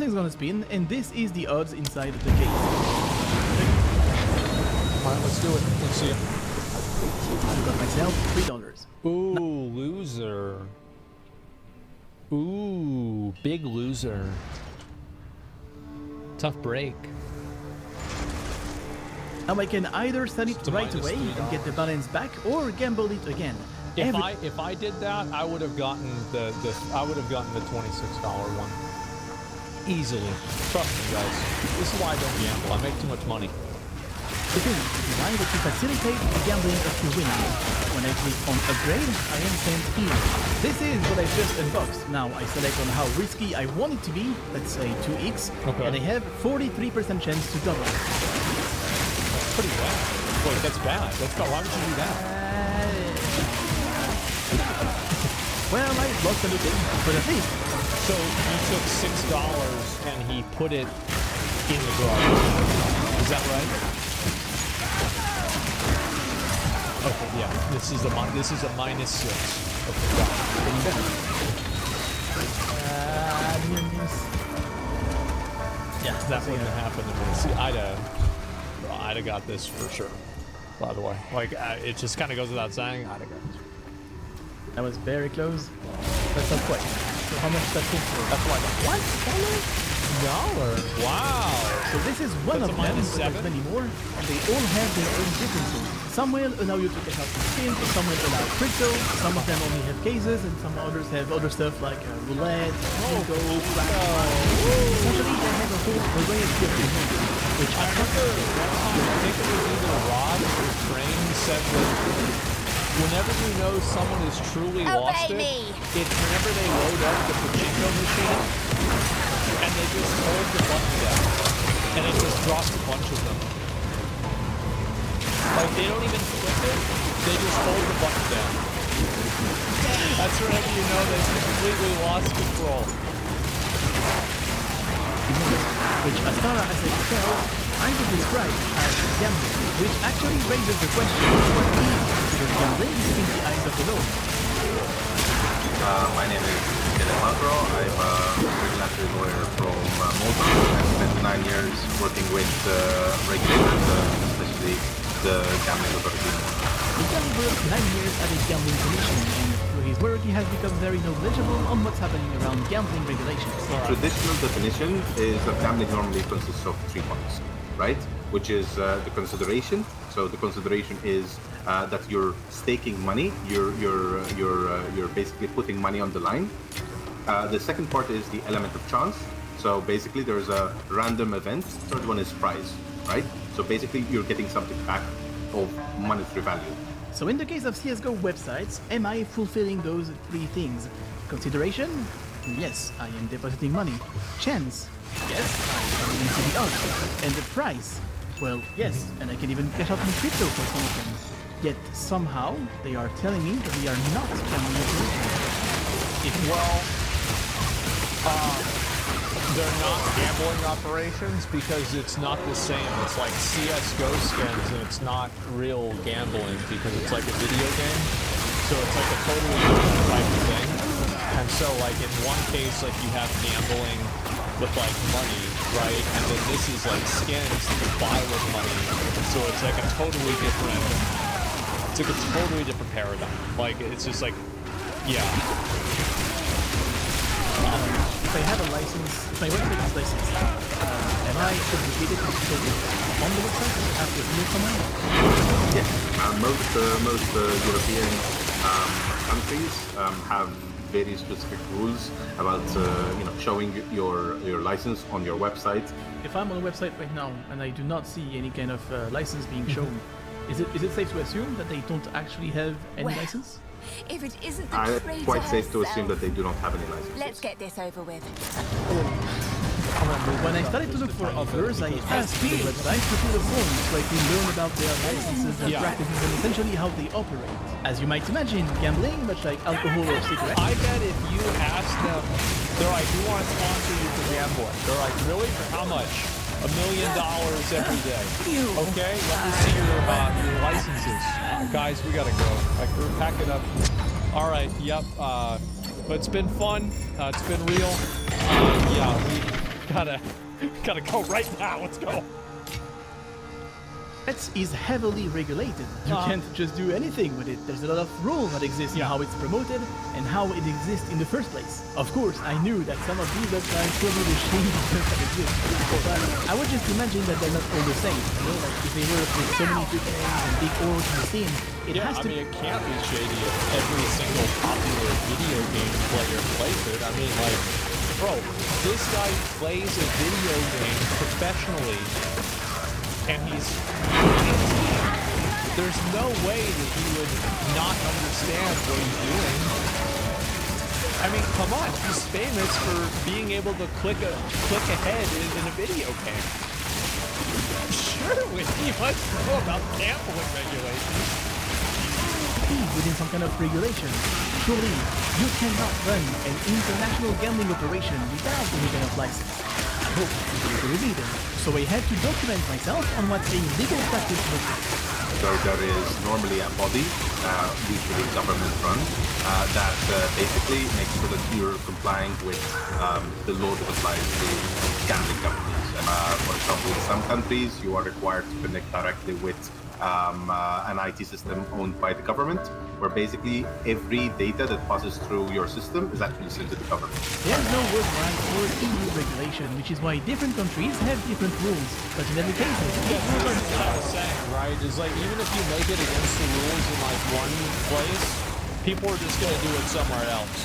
is gonna spin, and this is the odds inside the case. Alright, let's do it. Let's see it. I got myself $3. Ooh, loser. Ooh, big loser. Tough break. Now I can either sell it right away and get the balance back, or gamble it again. If I did that, I would have gotten the $26 one easily. Trust me, guys. This is why I don't gamble. I make too much money. The thing is designed to facilitate the gambling of the winner. When I click on upgrade, I am sent here. This is what I just unboxed. Now I select on how risky I want it to be, let's say 2x, and I have 43% chance to double. That's pretty bad. Wait, that's bad. That's bad. Why would you do that? Well, I lost a little, but at least. So you took $6 and he put it in the garage. Is that right? Okay, yeah. This is a -6. Okay, yeah, that wouldn't have happened to me. See, I'd have got this for sure. By the way, like it just kind of goes without saying, I'd have got this. That was very close. That's not quite. So how much that is for? That's like $1? Wow. So this is one of them, but there's many more, and they all have their own differences. Some will allow you to get out the spin, some will allow crypto, some of them only have cases, and some others have other stuff like roulette, bingo, essentially they have a whole array of different things, which I remember I think it was either Rod or Train said that whenever you know someone has truly lost it, it's whenever they load up the pachinko machine and they just hold the button down and it just drops a bunch of them. Like they don't even flip it, they just hold the button down. That's whenever you know they've completely lost control. Which, as far as I can tell, I would describe as gambling, which actually raises the question, what is considered gambling in the eyes of the law? My name is Alejandro. I'm a regulatory lawyer from Malta. I spent 9 years working with regulators, especially the gambling authority. He worked 9 years at a gambling commission, and through his work he has become very knowledgeable on what's happening around gambling regulations. Traditional definition is that gambling normally consists of 3 parts, right? Which is the consideration. So the consideration is that you're staking money. You're basically putting money on the line. The second part is the element of chance. So basically there's a random event. Third one is prize, right? So basically you're getting something back of monetary value. So in the case of CSGO websites, am I fulfilling those 3 things? Consideration? Yes, I am depositing money. Chance? Yes, I am into the odds. And the price? Well, yes, and I can even get out in crypto for some of them. Yet somehow they are telling me that we are not gambling operations. They're not gambling operations because it's not the same. It's like CSGO skins and it's not real gambling because it's like a video game. So it's like a totally different type of thing. And so like in one case, like you have gambling with like money, right? And then this is like skins that you buy with money. So it's like a totally different, it's like a totally different paradigm. Like it's just like, yeah. If I have a license, if my website is licensed, am I obligated to show it on the website after here somewhere? Yes, most European countries have very specific rules about showing your license on your website. If I'm on a website right now and I do not see any kind of license being shown, is it safe to assume that they don't actually have any license? If it isn't the I'm quite safe to assume that they do not have any license. Let's get this over with. When I started to look for offers, I asked the website to fill a form so I can learn about their licenses and practices and essentially how they operate. As you might imagine, gambling, much like alcohol or cigarettes. I bet if you ask them, they're like, we want to sponsor you for gambling. They're like, really? For how much? $1 million every day. Okay, let me see your licenses. Guys, we gotta go. Like, we're packing up. All right, yep. But it's been fun. It's been real. Yeah, Gotta go right now. Let's go. Bets is heavily regulated. You can't just do anything with it. There's a lot of rules that exist in how it's promoted and how it exists in the first place. Of course, I knew that some of these websites will be the shady ones that exist. But I would just imagine that they're not all the same. You know, like if they work with so many big names and big orgs in the scene, it has to. I mean, it can't be shady if every single popular video game player plays it. I mean, like, bro, this guy plays a video game professionally. And there's no way that he would not understand what he's doing. I mean, come on, he's famous for being able to click ahead in a video game. Surely he must know about gambling regulations. Be within some kind of regulation. Surely, you cannot run an international gambling operation without any kind of license. I hope you agree with me then. So I had to document myself on what a legal practice looks like. So there is normally a body, usually government run, that basically makes sure that you're complying with the law that applies to gambling companies. For example, in some countries, you are required to connect directly with an IT system owned by the government, where basically every data that passes through your system is actually sent to the government. There's no worldwide or EU regulation, which is why different countries have different rules. But in every case, Yeah, that's what I was saying, right? Is like, even if you make it against the rules in like one place, people are just gonna do it somewhere else.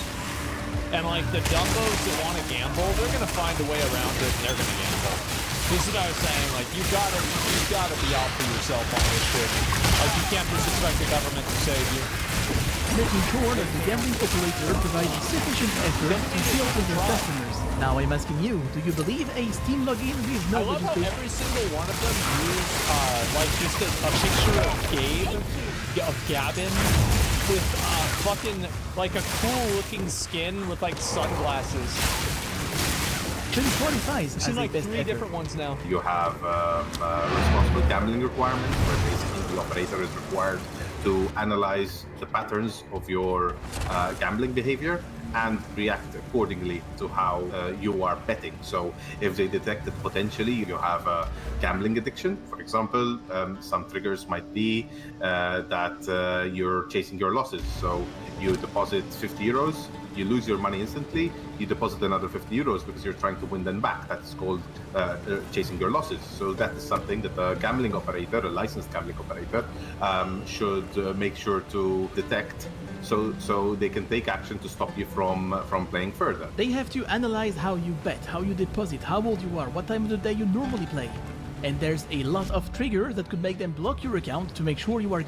And like the dumbos that want to gamble, they're gonna find a way around it and they're gonna gamble. This is what I was saying, like, you've gotta be out for yourself on this shit. Like, you can't just expect the government to save you. Making sure that the gambling operator provides sufficient effort to deal with their customers. Now I'm asking you, do you believe a Steam login with no I love how registration? every single one of them use, like, just a picture of Gavin, with, fucking, like, a cool-looking skin with, like, sunglasses. Actually qualifies as Seen, a like, best 3 effort. different ones now. You have responsible gambling requirements, where basically the operator is required to analyze the patterns of your gambling behavior and react accordingly to how you are betting. So if they detect that potentially you have a gambling addiction, for example, some triggers might be that you're chasing your losses. So you deposit 50 euros, you lose your money instantly, you deposit another 50 euros because you're trying to win them back. That's called chasing your losses. So that is something that a gambling operator, a licensed gambling operator, should make sure to detect, so they can take action to stop you from playing further. They have to analyze how you bet, how you deposit, how old you are, what time of the day you normally play. And there's a lot of triggers that could make them block your account to make sure you are